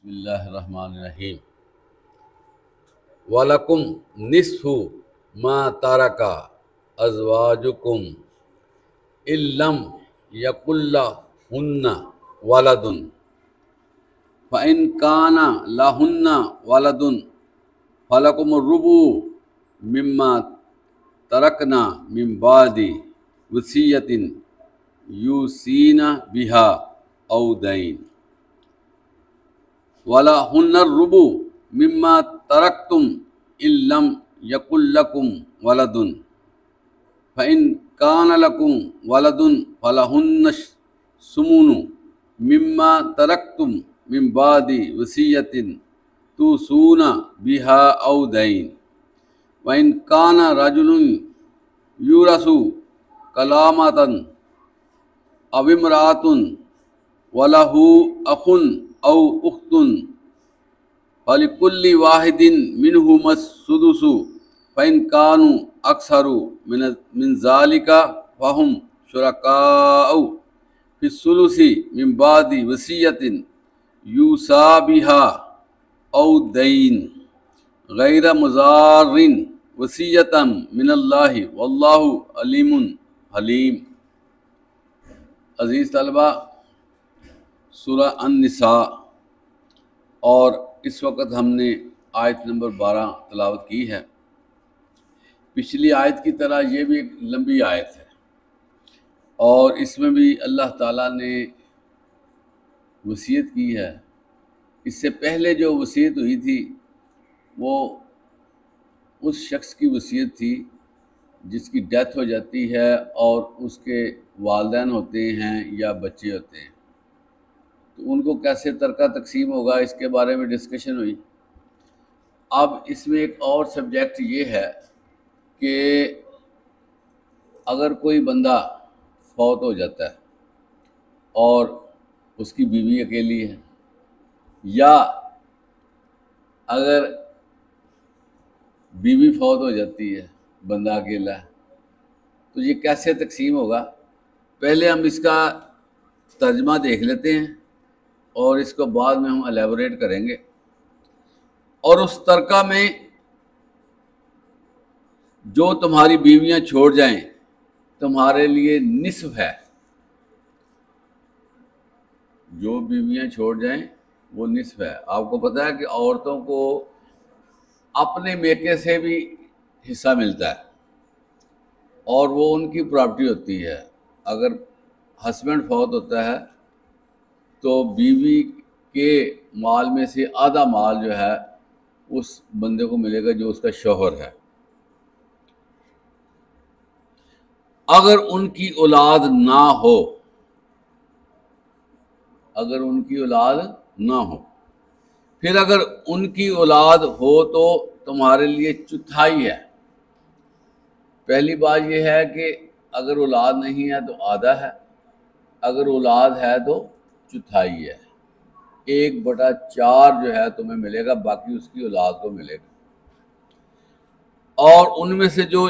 اللہ الرحمن الرحیم وَلَكُمْ نِصْفُ مَا تَرَكَ أَزْوَاجُكُمْ إِن لَّمْ يَكُن لَّهُنَّ وَلَدٌ فَإِن كَانَ لَهُنَّ وَلَدٌ فَلَكُمُ الرُّبُعُ مِمَّا تَرَكْنَ مِن بَعْدِ وَصِيَّةٍ يُوصِينَ بِهَا أَوْ دَيْنٍ وَلَهُنَّ الرُّبُعُ مِمَّا تَرَكْتُمْ إِن لَّمْ يَكُن لَّكُمْ وَلَدٌ فَإِن كَانَ لَكُمْ وَلَدٌ فَلَهُنَّ الثُّمُنُ مِمَّا تَرَكْتُمْ مِن بَعْدِ وَصِيَّةٍ تُوصُونَ بِهَا أَوْ دَيْنٍ وَإِن كَانَ رَجُلٌ يُورَثُ كَلَالَةً أَوْ امْرَأَةٌ وَلَهُ أَخٌ أَوْ أُخْتٌ فَلِكُلِّ وَاحِدٍ مِّنْهُمَا السُّدُسُ فَإِن كَانُوا أَكْثَرَ مِن ذَلِكَ فَهُمْ شُرَكَاءُ فِي الثُّلُثِ مِن بَعْدِ وَصِيَّةٍ يُوصَىٰ بِهَا أَوْ دَيْنٍ غَيْرَ مُضَارٍّ وَصِيَّةً مِّنَ اللَّهِ وَاللَّهُ عَلِيمٌ حَلِيمٌ۔ عزیز طلبہ، سورہ النساء اور اس وقت ہم نے آیت نمبر 12 تلاوت کی ہے۔ پچھلی آیت کی طرح یہ بھی ایک لمبی آیت ہے، اور اس میں بھی اللہ تعالیٰ نے وصیت کی ہے۔ اس سے پہلے جو وصیت ہوئی تھی وہ اس شخص کی وصیت تھی جس کی ڈیتھ ہو جاتی ہے اور اس کے والدین ہوتے ہیں یا بچے ہوتے ہیں، تو ان کو کیسے ترکہ تقسیم ہوگا، اس کے بارے میں ڈسکشن ہوئی۔ اب اس میں ایک اور سبجیکٹ یہ ہے کہ اگر کوئی بندہ فوت ہو جاتا ہے اور اس کی بیوی اکیلی ہے، یا اگر بیوی فوت ہو جاتی ہے، بندہ اکیلا ہے، تو یہ کیسے تقسیم ہوگا؟ پہلے ہم اس کا ترجمہ دیکھ لیتے ہیں اور اس کو بعد میں ہم الیبوریٹ کریں گے۔ اور اس ترکہ میں جو تمہاری بیویاں چھوڑ جائیں تمہارے لیے نصف ہے۔ جو بیویاں چھوڑ جائیں وہ نصف ہے۔ آپ کو پتہ ہے کہ عورتوں کو اپنے میکے سے بھی حصہ ملتا ہے اور وہ ان کی پراپرٹی ہوتی ہے۔ اگر ہسبینڈ فوت ہوتا ہے تو بیوی کے مال میں سے آدھا مال جو ہے اس بندے کو ملے گا جو اس کا شوہر ہے۔ اگر ان کی اولاد نہ ہو، اگر ان کی اولاد نہ ہو، پھر اگر ان کی اولاد ہو تو تمہارے لیے چوتھائی ہے۔ پہلی بات یہ ہے کہ اگر اولاد نہیں ہے تو آدھا ہے، اگر اولاد ہے تو چوتھائی ہے۔ 1/4 جو ہے تمہیں ملے گا، باقی اس کی اولاد کو ملے گا۔ اور ان میں سے جو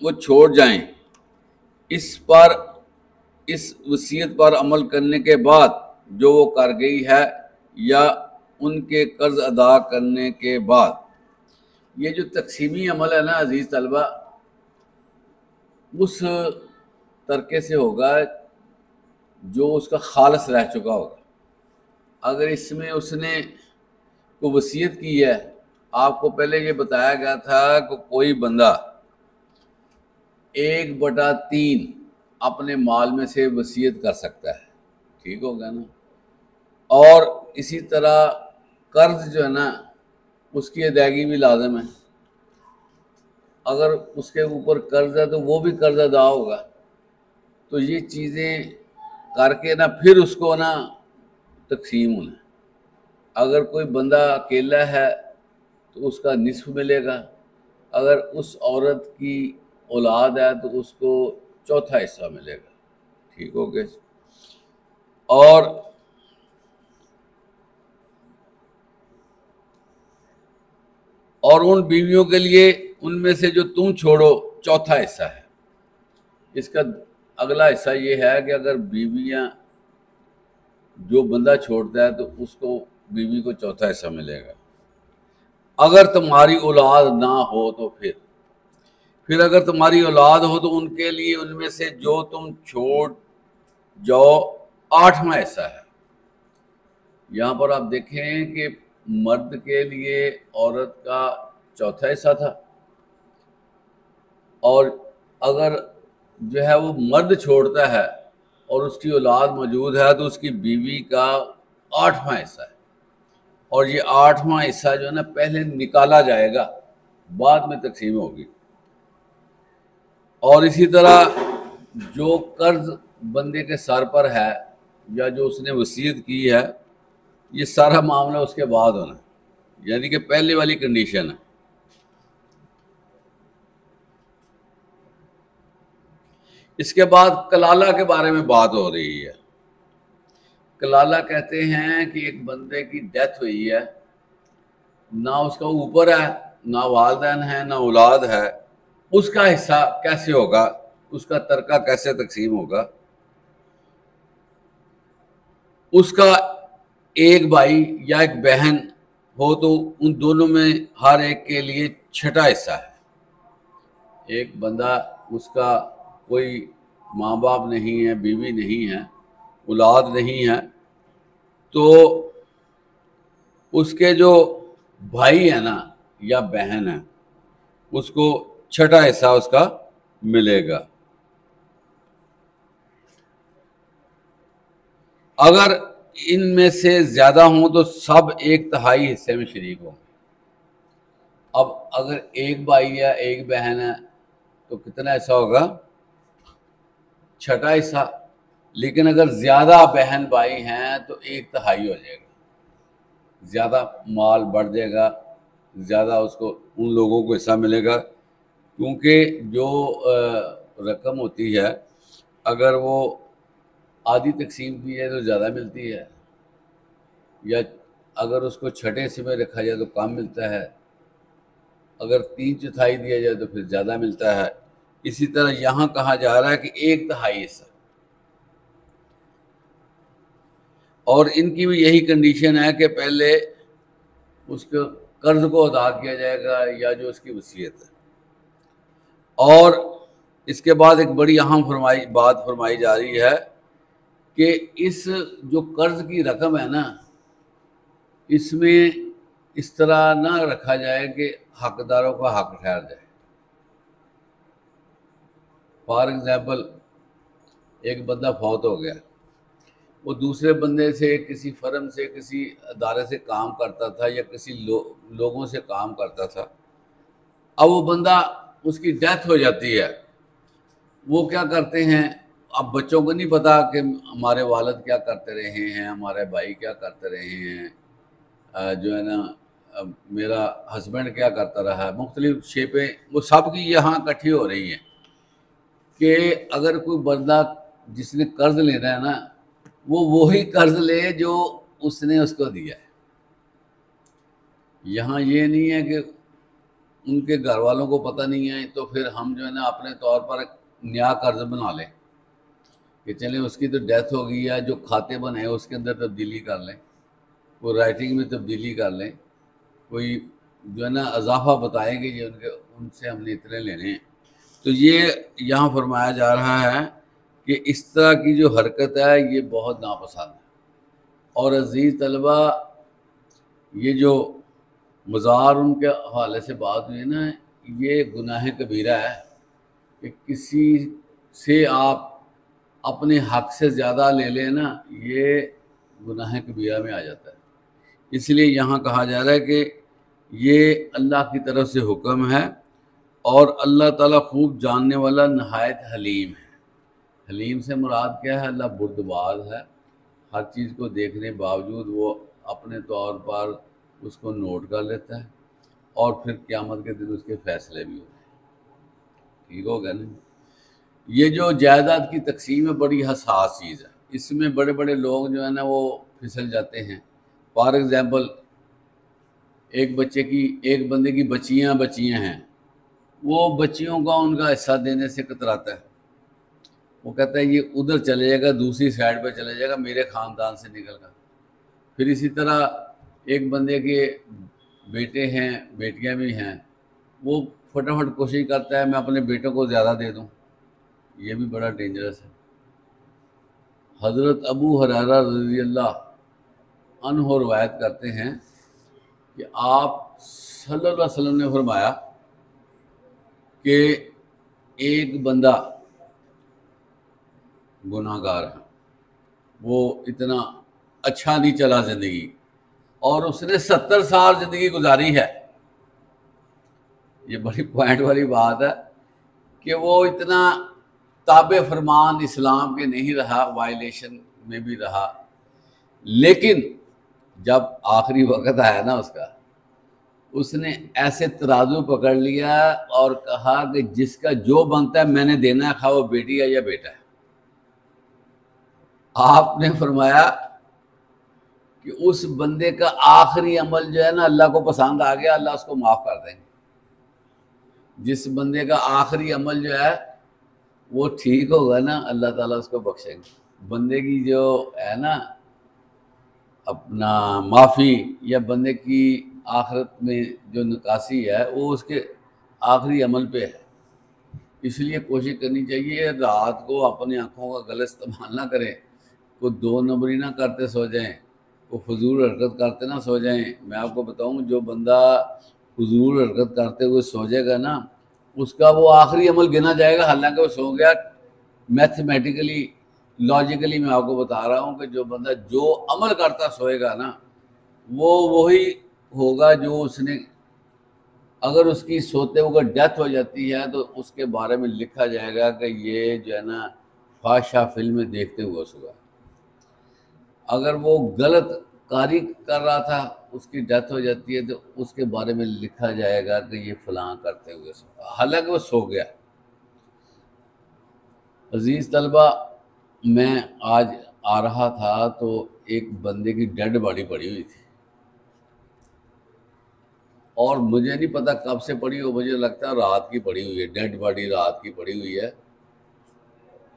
وہ چھوڑ جائیں، اس وصیت پر عمل کرنے کے بعد جو وہ کر گئی ہے یا ان کے قرض ادا کرنے کے بعد، یہ جو تقسیمی عمل ہے نا عزیز طلبہ، اس طریقے سے ہوگا جو اس کا خالص رہ چکا ہوگا۔ اگر اس میں اس نے کوئی وصیت کی ہے، آپ کو پہلے یہ بتایا گیا تھا کہ کوئی بندہ 1/3 اپنے مال میں سے وصیت کر سکتا ہے، ٹھیک ہوگا نا؟ اور اسی طرح قرض جو ہے نا اس کی ادائیگی بھی لازم ہے۔ اگر اس کے اوپر قرض ہے تو وہ بھی قرض ادا ہوگا۔ تو یہ چیزیں کر کے نا پھر اس کو نا تقسیم ہونا ہے۔ اگر کوئی بندہ اکیلا ہے تو اس کا نصف ملے گا، اگر اس عورت کی اولاد ہے تو اس کو چوتھا حصہ ملے گا، ٹھیک ہو گیا؟ اور ان بیویوں کے لیے ان میں سے جو تم چھوڑو چوتھا حصہ ہے۔ اس کا اگلا حصہ یہ ہے کہ اگر بیویاں جو بندہ چھوڑتا ہے تو اس کو بیوی کو چوتھا حصہ ملے گا۔ اگر تمہاری اولاد نہ ہو تو پھر اگر تمہاری اولاد ہو تو ان کے لیے ان میں سے جو تم چھوڑ جاؤ 8واں حصہ ہے۔ یہاں پر آپ دیکھیں کہ مرد کے لیے عورت کا چوتھا حصہ تھا، اور اگر جو ہے وہ مرد چھوڑتا ہے اور اس کی اولاد موجود ہے تو اس کی بیوی کا 8واں حصہ ہے، اور یہ 8واں حصہ جو ہے نا پہلے نکالا جائے گا، بعد میں تقسیم ہوگی۔ اور اسی طرح جو قرض بندے کے سر پر ہے یا جو اس نے وصیت کی ہے، یہ سارا معاملہ اس کے بعد ہونا ہے، یعنی کہ پہلے والی کنڈیشن ہے۔ اس کے بعد کلالہ کے بارے میں بات ہو رہی ہے۔ کلالہ کہتے ہیں کہ ایک بندے کی ڈیتھ ہوئی ہے، نہ اس کا اوپر ہے، نہ والدین ہے، نہ اولاد ہے، اس کا حصہ کیسے ہوگا، اس کا ترکہ کیسے تقسیم ہوگا؟ اس کا ایک بھائی یا ایک بہن ہو تو ان دونوں میں ہر ایک کے لیے 6واں حصہ ہے۔ ایک بندہ، اس کا کوئی ماں باپ نہیں ہے، بیوی نہیں ہے، اولاد نہیں ہے، تو اس کے جو بھائی ہے نا یا بہن ہے، اس کو 6واں حصہ اس کا ملے گا۔ اگر ان میں سے زیادہ ہوں تو سب 1/3 حصے میں شریک ہوں۔ اب اگر ایک بھائی ہے، ایک بہن ہے، تو کتنا حصہ ہوگا؟ 6واں حصہ۔ لیکن اگر زیادہ بہن بھائی ہیں تو 1/3 ہو جائے گا، زیادہ مال بڑھ جائے گا، زیادہ اس کو ان لوگوں کو حصہ ملے گا، کیونکہ جو رقم ہوتی ہے اگر وہ آدھی تقسیم کی جائے تو زیادہ ملتی ہے، یا اگر اس کو 6 حصے میں رکھا جائے تو کم ملتا ہے، اگر 3/4 دیا جائے تو پھر زیادہ ملتا ہے۔ اسی طرح یہاں کہا جا رہا ہے کہ 1/3 حصہ، اور ان کی بھی یہی کنڈیشن ہے کہ پہلے اس کے قرض کو ادا کیا جائے گا یا جو اس کی وصیت ہے۔ اور اس کے بعد ایک بڑی اہم بات فرمائی جا رہی ہے کہ اس جو قرض کی رقم ہے نا، اس میں اس طرح نہ رکھا جائے کہ حقداروں کا حق ٹھہر جائے۔ فار ایگزامپل، ایک بندہ فوت ہو گیا، وہ دوسرے بندے سے، کسی فرم سے، کسی ادارے سے کام کرتا تھا یا کسی لوگوں سے کام کرتا تھا۔ اب وہ بندہ، اس کی ڈیتھ ہو جاتی ہے، وہ کیا کرتے ہیں، اب بچوں کو نہیں پتا کہ ہمارے والد کیا کرتے رہے ہیں، ہمارے بھائی کیا کرتے رہے ہیں، جو ہے نا میرا ہسبینڈ کیا کرتا رہا ہے، مختلف شیپیں وہ سب کی یہاں اکٹھی ہو رہی ہیں کہ اگر کوئی بندہ جس نے قرض لینا ہے نا، وہ وہی قرض لے جو اس نے اس کو دیا ہے۔ یہاں یہ نہیں ہے کہ ان کے گھر والوں کو پتہ نہیں ہے تو پھر ہم جو ہے نا اپنے طور پر ایک نیا قرض بنا لیں کہ چلیں اس کی تو ڈیتھ ہو گئی ہے، جو کھاتے بنے اس کے اندر تبدیلی کر لیں، کوئی رائٹنگ میں تبدیلی کر لیں، کوئی جو ہے نا اضافہ بتائیں گے یہ ان سے ہم نے اتنے لینے ہیں۔ تو یہ یہاں فرمایا جا رہا ہے کہ اس طرح کی جو حرکت ہے یہ بہت ناپسند ہے۔ اور عزیز طلبہ، یہ جو مزار ان کے حوالے سے بات ہوئی نا، یہ گناہ کبیرہ ہے کہ کسی سے آپ اپنے حق سے زیادہ لے لیں نا، یہ گناہ کبیرہ میں آ جاتا ہے۔ اس لیے یہاں کہا جا رہا ہے کہ یہ اللہ کی طرف سے حکم ہے، اور اللہ تعالیٰ خوب جاننے والا، نہایت حلیم ہے۔ حلیم سے مراد کیا ہے؟ اللہ بردبار ہے، ہر چیز کو دیکھنے باوجود وہ اپنے طور پر اس کو نوٹ کر لیتا ہے، اور پھر قیامت کے دن اس کے فیصلے بھی ہوتے ہیں۔ ٹھیک ہو گیا نا؟ یہ جو جائیداد کی تقسیم ہے بڑی حساس چیز ہے، اس میں بڑے بڑے لوگ جو ہے نا وہ پھسل جاتے ہیں۔ فار ایگزامپل، ایک بندے کی بچیاں ہیں، وہ بچیوں کا ان کا حصہ دینے سے کتراتا ہے، وہ کہتا ہے یہ ادھر چلے جائے گا، دوسری سائڈ پہ چلے جائے گا، میرے خاندان سے نکل گا۔ پھر اسی طرح ایک بندے کے بیٹے ہیں بیٹیاں بھی ہیں، وہ فٹافٹ کوشش کرتا ہے میں اپنے بیٹوں کو زیادہ دے دوں، یہ بھی بڑا ڈینجرس ہے۔ حضرت ابو ہریرہ رضی اللہ عنہ روایت کرتے ہیں کہ آپ صلی اللہ علیہ وسلم نے فرمایا کہ ایک بندہ گناہ گار ہے، وہ اتنا اچھا نہیں چلا زندگی، اور اس نے 70 سال زندگی گزاری ہے، یہ بڑی پوائنٹ والی بات ہے کہ وہ اتنا تابع فرمان اسلام کے نہیں رہا، وائلیشن میں بھی رہا، لیکن جب آخری وقت آیا نا اس نے ایسے ترازو پکڑ لیا اور کہا کہ جس کا جو بنتا ہے میں نے دینا ہے، خواہ وہ بیٹی ہے یا بیٹا ہے۔ آپ نے فرمایا کہ اس بندے کا آخری عمل جو ہے نا اللہ کو پسند آ گیا، اللہ اس کو معاف کر دیں گے۔ جس بندے کا آخری عمل جو ہے وہ ٹھیک ہوگا نا، اللہ تعالیٰ اس کو بخشیں گے۔ بندے کی جو ہے نا اپنا معافی یا بندے کی آخرت میں جو نکاسی ہے وہ اس کے آخری عمل پہ ہے۔ اس لیے کوشش کرنی چاہیے رات کو اپنی آنکھوں کا غلط استعمال نہ کریں، کوئی 2 نمبری نہ کرتے سو جائیں، کوئی فضول حرکت کرتے نہ سو جائیں۔ میں آپ کو بتاؤں جو بندہ فضول حرکت کرتے ہوئے سو جائے گا نا، اس کا وہ آخری عمل گنا جائے گا، حالانکہ وہ سو گیا۔ میتھمیٹیکلی لاجیکلی میں آپ کو بتا رہا ہوں کہ جو بندہ جو عمل کرتا سوئے گا نا وہ وہی ہوگا جو اس نے، اگر اس کی سوتے ہوئے ڈیتھ ہو جاتی ہے تو اس کے بارے میں لکھا جائے گا کہ یہ جو ہے نا فحشہ فلمیں دیکھتے ہوئے سویا۔ اگر وہ غلط کاری کر رہا تھا اس کی ڈیتھ ہو جاتی ہے تو اس کے بارے میں لکھا جائے گا کہ یہ فلاں کرتے ہوئے سویا، حالانکہ وہ سو گیا۔ عزیز طلبہ، میں آج آ رہا تھا تو ایک بندے کی ڈیڈ باڈی پڑی ہوئی تھی، اور مجھے نہیں پتا کب سے پڑی ہو، مجھے لگتا ہے رات کی پڑی ہوئی ہے، ڈیڈ باڈی رات کی پڑی ہوئی ہے۔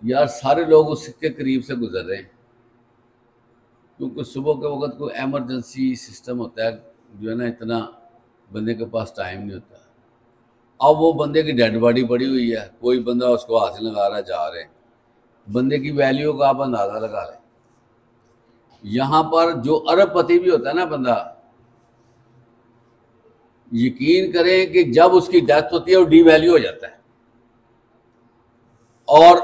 یار سارے لوگ اس کے قریب سے گزر رہے ہیں، کیونکہ صبح کے وقت کوئی ایمرجنسی سسٹم ہوتا ہے جو ہے نا، اتنا بندے کے پاس ٹائم نہیں ہوتا۔ اب وہ بندے کی ڈیڈ باڈی پڑی ہوئی ہے، کوئی بندہ اس کو ہاتھ لگا رہا ہے، جا رہے ہیں۔ بندے کی ویلیو کا آپ اندازہ لگا لیں۔ یہاں پر جو ارب پتی بھی ہوتا ہے نا بندہ، یقین کریں کہ جب اس کی ڈیتھ ہوتی ہے وہ ڈی ویلیو ہو جاتا ہے، اور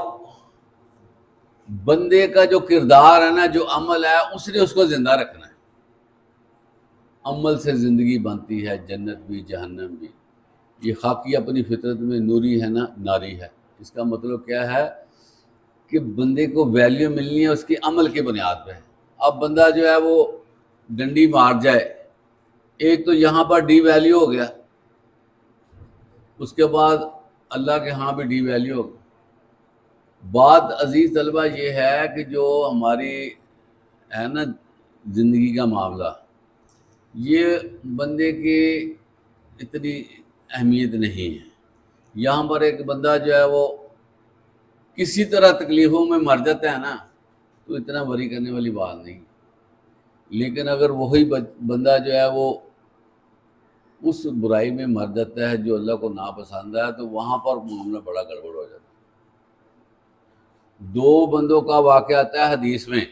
بندے کا جو کردار ہے نا، جو عمل ہے، اس نے اس کو زندہ رکھنا ہے۔ عمل سے زندگی بنتی ہے، جنت بھی جہنم بھی۔ یہ خاکی اپنی فطرت میں نوری ہے نا ناری ہے۔ اس کا مطلب کیا ہے کہ بندے کو ویلیو ملنی ہے اس کی عمل کی بنیاد پہ۔ اب بندہ جو ہے وہ ڈنڈی مار جائے، ایک تو یہاں پر ڈی ویلیو ہو گیا، اس کے بعد اللہ کے ہاں بھی ڈی ویلیو ہو گیا۔ بات عزیز طلبہ یہ ہے کہ جو ہماری ہے نا زندگی کا معاملہ، یہ بندے کی اتنی اہمیت نہیں ہے۔ یہاں پر ایک بندہ جو ہے وہ کسی طرح تکلیفوں میں مر جاتا ہے نا تو اتنا وری کرنے والی بات نہیں، لیکن اگر وہی بندہ جو ہے وہ اس برائی میں مر جاتا ہے جو اللہ کو ناپسند ہے تو وہاں پر معاملہ بڑا گڑبڑ ہو جاتا ہے۔ 2 بندوں کا واقعہ آتا ہے حدیث میں،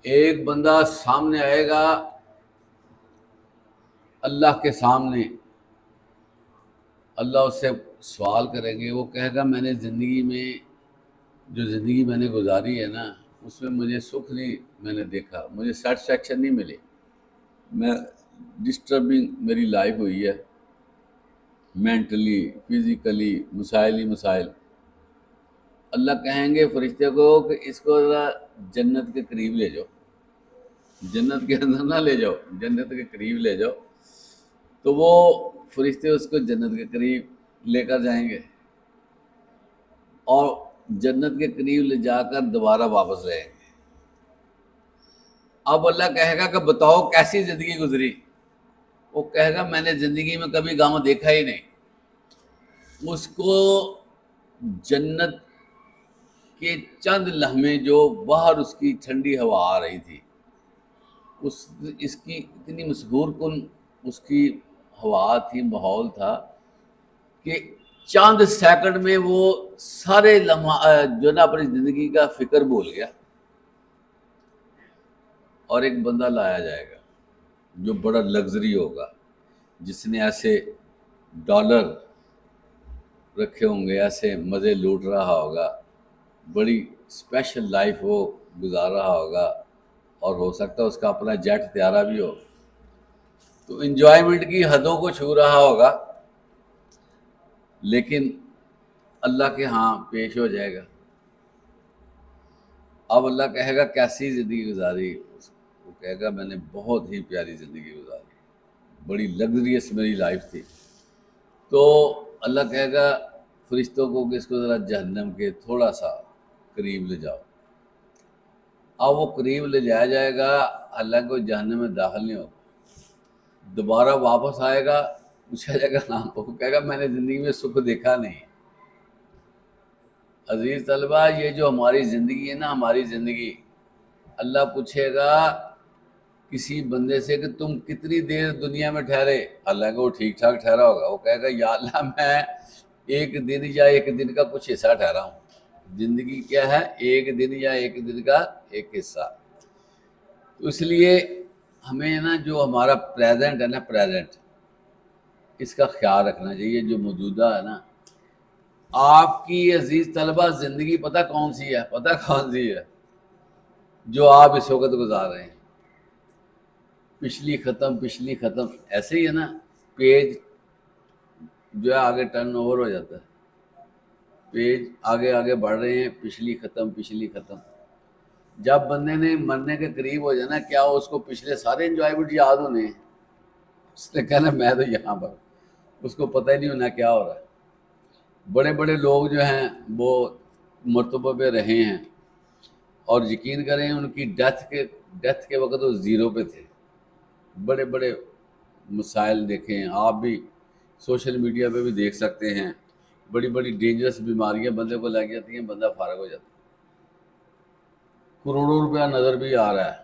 ایک بندہ سامنے آئے گا اللہ کے سامنے، اللہ اس سے سوال کریں گے، وہ کہے گا میں نے زندگی میں جو زندگی میں نے گزاری ہے نا اس میں مجھے سکھ نہیں میں نے دیکھا، مجھے سیٹسفیکشن نہیں ملی، میں ڈسٹربنگ میری لائف ہوئی ہے، مینٹلی فزیکلی مسائل ہی مسائل۔ اللہ کہیں گے فرشتے کو کہ اس کو ذرا جنت کے قریب لے جاؤ، جنت کے اندر نہ لے جاؤ، جنت کے قریب لے جاؤ۔ تو وہ فرشتے اس کو جنت کے قریب لے کر جائیں گے، اور جنت کے قریب لے جا کر دوبارہ واپس لے آئیں گے۔ اب اللہ کہے گا کہ بتاؤ کیسی زندگی گزری؟ وہ کہے گا میں نے زندگی میں کبھی غم دیکھا ہی نہیں۔ اس کو جنت کے چند لمحے جو باہر اس کی ٹھنڈی ہوا آ رہی تھی، اس کی اتنی مسحور کن اس کی ہوا تھی، ماحول تھا کہ چاند سیکنڈ میں وہ سارے لمحہ جو نا اپنی زندگی کا فکر بھول گیا، اور ایک بندہ لایا جائے گا جو بڑا لگژری ہوگا، جس نے ایسے ڈالر رکھے ہوں گے، ایسے مزے لوٹ رہا ہوگا، بڑی اسپیشل لائف وہ گزار رہا ہوگا، اور ہو سکتا ہے اس کا اپنا جیٹ طیارہ بھی ہو، تو انجوائمنٹ کی حدوں کو چھو رہا ہوگا، لیکن اللہ کے ہاں پیش ہو جائے گا۔ اب اللہ کہے گا کیسی زندگی گزاری؟ وہ کہے گا میں نے بہت ہی پیاری زندگی گزاری، بڑی لگژریس میری لائف تھی۔ تو اللہ کہے گا فرشتوں کو کہ اس کو ذرا جہنم کے تھوڑا سا قریب لے جاؤ۔ اب وہ قریب لے جایا جائے گا، اللہ کو جہنم میں داخل نہیں ہوگا، دوبارہ واپس آئے گا، پوچھا جائے گا ہاں، وہ کہے گا میں نے زندگی میں سکھ دیکھا نہیں۔ عزیز طلبہ، یہ جو ہماری زندگی ہے نا، ہماری زندگی، اللہ پوچھے گا کسی بندے سے کہ تم کتنی دیر دنیا میں ٹھہرے؟ اللہ کو وہ ٹھیک ٹھاک ٹھہرا ہوگا، وہ کہے گا یا اللہ میں ایک دن یا ایک دن کا کچھ حصہ ٹھہرا ہوں۔ زندگی کیا ہے؟ ایک دن یا ایک دن کا ایک حصہ۔ تو اس لیے ہمیں نا جو ہمارا پریزنٹ ہے نا، پریزنٹ، اس کا خیال رکھنا چاہیے۔ جو موجودہ ہے نا آپ کی عزیز طلبہ زندگی، پتہ کون سی ہے؟ پتہ کون سی ہے؟ جو آپ اس وقت گزار رہے ہیں۔ پچھلی ختم، پچھلی ختم، ایسے ہی ہے نا، پیج جو ہے آگے ٹرن اوور ہو جاتا ہے، پیج آگے آگے بڑھ رہے ہیں، پچھلی ختم، پچھلی ختم۔ جب بندے نے مرنے کے قریب ہو جانا، کیا اس کو پچھلے سارے انجوائمنٹ یاد ہونے ہیں؟ اس نے کہنا میں تو یہاں پر، اس کو پتہ ہی نہیں ہونا کیا ہو رہا ہے۔ بڑے بڑے لوگ جو ہیں وہ مرتبہ پہ رہے ہیں، اور یقین کریں ان کی ڈیتھ کے وقت وہ زیرو پہ تھے۔ بڑے بڑے مسائل دیکھیں ہیں آپ بھی، سوشل میڈیا پہ بھی دیکھ سکتے ہیں، بڑی بڑی ڈینجرس بیماریاں بندے کو لگ جاتی ہیں، بندہ فارغ ہو جاتا ہے، کروڑوں روپیہ نظر بھی آ رہا ہے،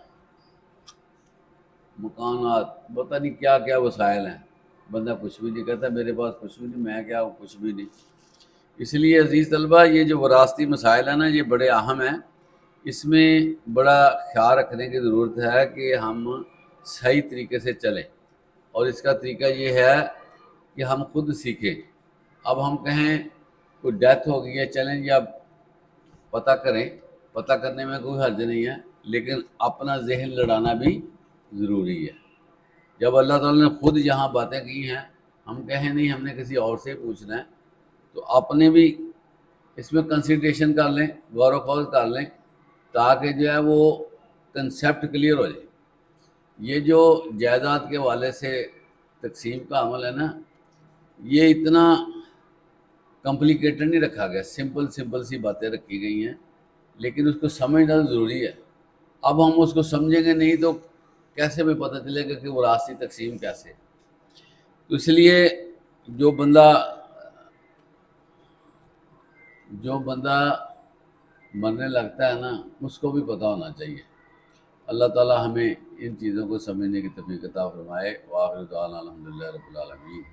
مکانات، پتہ نہیں کیا کیا وسائل ہیں، بندہ کچھ بھی نہیں کہتا میرے پاس کچھ بھی نہیں، میں کیا ہوں، کچھ بھی نہیں۔ اس لیے عزیز طلبہ یہ جو وراثتی مسائل ہیں نا، یہ بڑے اہم ہیں، اس میں بڑا خیال رکھنے کی ضرورت ہے کہ ہم صحیح طریقے سے چلیں، اور اس کا طریقہ یہ ہے کہ ہم خود سیکھیں۔ اب ہم کہیں کوئی ڈیتھ ہو گئی ہے، چلیں جی اب پتہ کریں، پتہ کرنے میں کوئی حرج نہیں ہے، لیکن اپنا ذہن لڑانا بھی ضروری ہے۔ جب اللہ تعالیٰ نے خود یہاں باتیں کی ہیں، ہم کہیں نہیں ہم نے کسی اور سے پوچھنا ہے، تو اپنے بھی اس میں کنسیڈریشن کر لیں، غور و خوض کر لیں، تاکہ جو ہے وہ کنسیپٹ کلیئر ہو جائے۔ یہ جو جائیداد کے حوالے سے تقسیم کا عمل ہے نا، یہ اتنا کمپلیکیٹڈ نہیں رکھا گیا، سمپل سی باتیں رکھی گئی ہیں، لیکن اس کو سمجھنا ضروری ہے۔ اب ہم اس کو سمجھیں گے نہیں تو کیسے بھی پتہ چلے گا کہ وراثتی تقسیم کیسے۔ تو اس لیے جو بندہ مرنے لگتا ہے نا، اس کو بھی پتہ ہونا چاہیے۔ اللہ تعالیٰ ہمیں ان چیزوں کو سمجھنے کی توفیق عطا فرمائے۔ وآخر دعوانا الحمدللہ رب العالمین۔